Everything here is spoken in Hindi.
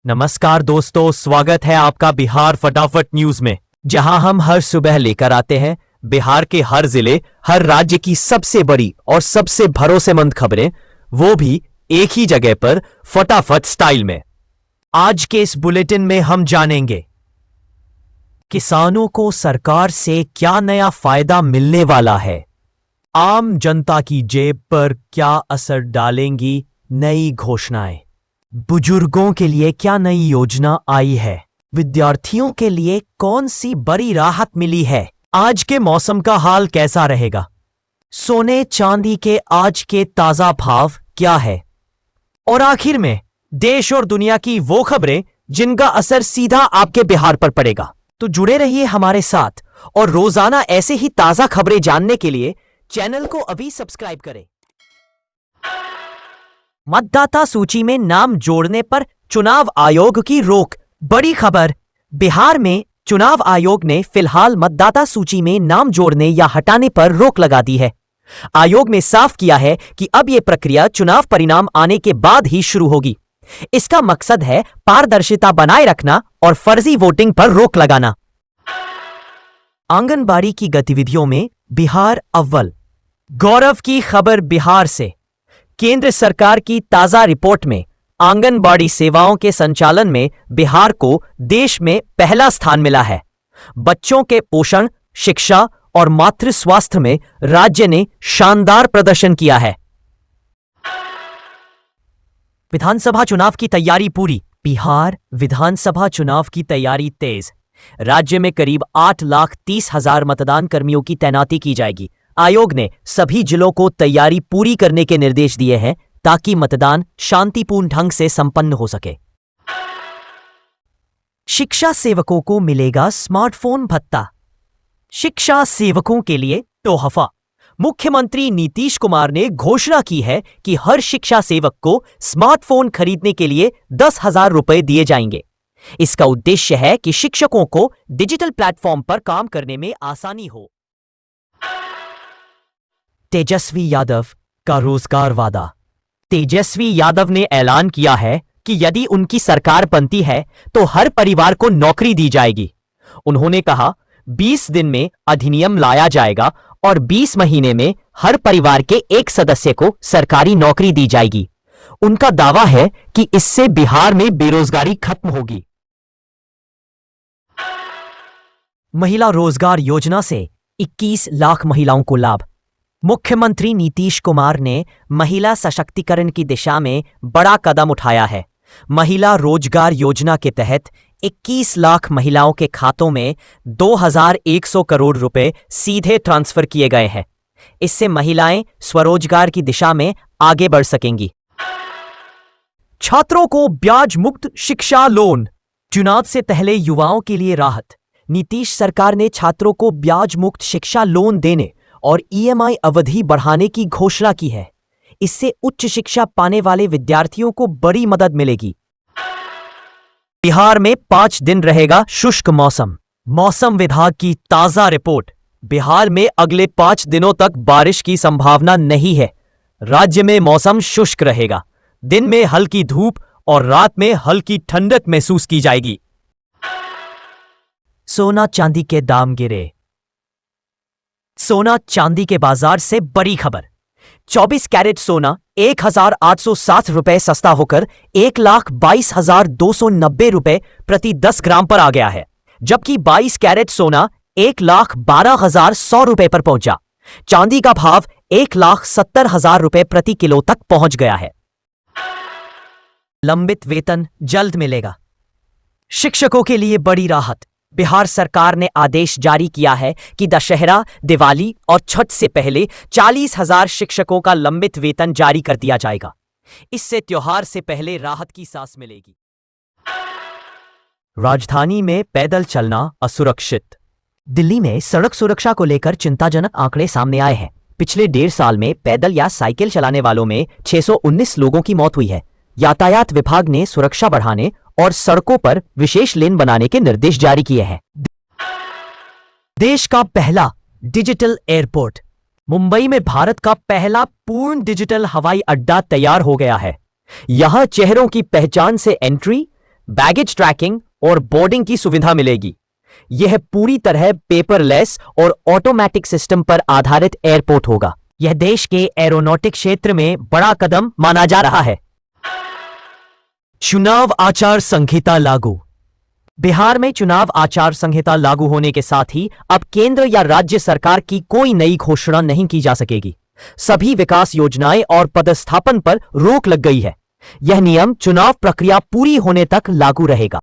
नमस्कार दोस्तों, स्वागत है आपका बिहार फटाफट न्यूज में, जहां हम हर सुबह लेकर आते हैं बिहार के हर जिले, हर राज्य की सबसे बड़ी और सबसे भरोसेमंद खबरें, वो भी एक ही जगह पर फटाफट स्टाइल में। आज के इस बुलेटिन में हम जानेंगे किसानों को सरकार से क्या नया फायदा मिलने वाला है, आम जनता की जेब पर क्या असर डालेंगी नई घोषणाएं, बुजुर्गों के लिए क्या नई योजना आई है, विद्यार्थियों के लिए कौन सी बड़ी राहत मिली है, आज के मौसम का हाल कैसा रहेगा, सोने चांदी के आज के ताजा भाव क्या है, और आखिर में देश और दुनिया की वो खबरें जिनका असर सीधा आपके बिहार पर पड़ेगा। तो जुड़े रहिए हमारे साथ और रोजाना ऐसे ही ताजा खबरें जानने के लिए चैनल को अभी सब्सक्राइब करें। मतदाता सूची में नाम जोड़ने पर चुनाव आयोग की रोक, बड़ी खबर। बिहार में चुनाव आयोग ने फिलहाल मतदाता सूची में नाम जोड़ने या हटाने पर रोक लगा दी है। आयोग ने साफ किया है कि अब यह प्रक्रिया चुनाव परिणाम आने के बाद ही शुरू होगी। इसका मकसद है पारदर्शिता बनाए रखना और फर्जी वोटिंग पर रोक लगाना। आंगनबाड़ी की गतिविधियों में बिहार अव्वल, गौरव की खबर बिहार से। केंद्र सरकार की ताजा रिपोर्ट में आंगनबाड़ी सेवाओं के संचालन में बिहार को देश में पहला स्थान मिला है। बच्चों के पोषण, शिक्षा और मातृ स्वास्थ्य में राज्य ने शानदार प्रदर्शन किया है। विधानसभा चुनाव की तैयारी पूरी, बिहार विधानसभा चुनाव की तैयारी तेज। राज्य में करीब 8,30,000 मतदान कर्मियों की तैनाती की जाएगी। आयोग ने सभी जिलों को तैयारी पूरी करने के निर्देश दिए हैं ताकि मतदान शांतिपूर्ण ढंग से संपन्न हो सके। शिक्षा सेवकों को मिलेगा स्मार्टफोन भत्ता, शिक्षा सेवकों के लिए तोहफा। मुख्यमंत्री नीतीश कुमार ने घोषणा की है कि हर शिक्षा सेवक को स्मार्टफोन खरीदने के लिए 10,000 रुपए दिए जाएंगे। इसका उद्देश्य है कि शिक्षकों को डिजिटल प्लेटफॉर्म पर काम करने में आसानी हो। तेजस्वी यादव का रोजगार वादा। तेजस्वी यादव ने ऐलान किया है कि यदि उनकी सरकार बनती है तो हर परिवार को नौकरी दी जाएगी। उन्होंने कहा 20 दिन में अधिनियम लाया जाएगा और 20 महीने में हर परिवार के एक सदस्य को सरकारी नौकरी दी जाएगी। उनका दावा है कि इससे बिहार में बेरोजगारी खत्म होगी। महिला रोजगार योजना से 21 लाख महिलाओं को लाभ। मुख्यमंत्री नीतीश कुमार ने महिला सशक्तिकरण की दिशा में बड़ा कदम उठाया है। महिला रोजगार योजना के तहत 21 लाख महिलाओं के खातों में 2,100 करोड़ रुपए सीधे ट्रांसफर किए गए हैं। इससे महिलाएं स्वरोजगार की दिशा में आगे बढ़ सकेंगी। छात्रों को ब्याज मुक्त शिक्षा लोन, चुनाव से पहले युवाओं के लिए राहत। नीतीश सरकार ने छात्रों को ब्याज मुक्त शिक्षा लोन देने और ईएमआई अवधि बढ़ाने की घोषणा की है। इससे उच्च शिक्षा पाने वाले विद्यार्थियों को बड़ी मदद मिलेगी। बिहार में 5 दिन रहेगा शुष्क मौसम। मौसम विभाग की ताजा रिपोर्ट, बिहार में अगले 5 दिनों तक बारिश की संभावना नहीं है। राज्य में मौसम शुष्क रहेगा। दिन में हल्की धूप और रात में हल्की ठंडक महसूस की जाएगी। सोना चांदी के दाम गिरे। सोना चांदी के बाजार से बड़ी खबर। 24 कैरेट सोना 1,860 रुपए सस्ता होकर 1,22,290 रुपए प्रति 10 ग्राम पर आ गया है, जबकि 22 कैरेट सोना 1,12,100 रुपए पर पहुंचा। चांदी का भाव 1,70,000 रुपए प्रति किलो तक पहुंच गया है। लंबित वेतन जल्द मिलेगा। शिक्षकों के लिए बड़ी राहत। बिहार सरकार ने आदेश जारी किया है कि दशहरा, दिवाली और छठ से पहले 40,000 शिक्षकों का लंबित वेतन जारी कर दिया जाएगा। इससे त्योहार से पहले राहत की सांस मिलेगी। राजधानी में पैदल चलना असुरक्षित। दिल्ली में सड़क सुरक्षा को लेकर चिंताजनक आंकड़े सामने आए हैं। पिछले 1.5 साल में पैदल या साइकिल चलाने वालों में 619 लोगों की मौत हुई है। यातायात विभाग ने सुरक्षा बढ़ाने और सड़कों पर विशेष लेन बनाने के निर्देश जारी किए हैं। देश का पहला डिजिटल एयरपोर्ट। मुंबई में भारत का पहला पूर्ण डिजिटल हवाई अड्डा तैयार हो गया है। यहां चेहरों की पहचान से एंट्री, बैगेज ट्रैकिंग और बोर्डिंग की सुविधा मिलेगी। यह पूरी तरह पेपरलेस और ऑटोमेटिक सिस्टम पर आधारित एयरपोर्ट होगा। यह देश के एरोनॉटिक क्षेत्र में बड़ा कदम माना जा रहा है। चुनाव आचार संहिता लागू। बिहार में चुनाव आचार संहिता लागू होने के साथ ही अब केंद्र या राज्य सरकार की कोई नई घोषणा नहीं की जा सकेगी। सभी विकास योजनाएं और पदस्थापन पर रोक लग गई है। यह नियम चुनाव प्रक्रिया पूरी होने तक लागू रहेगा।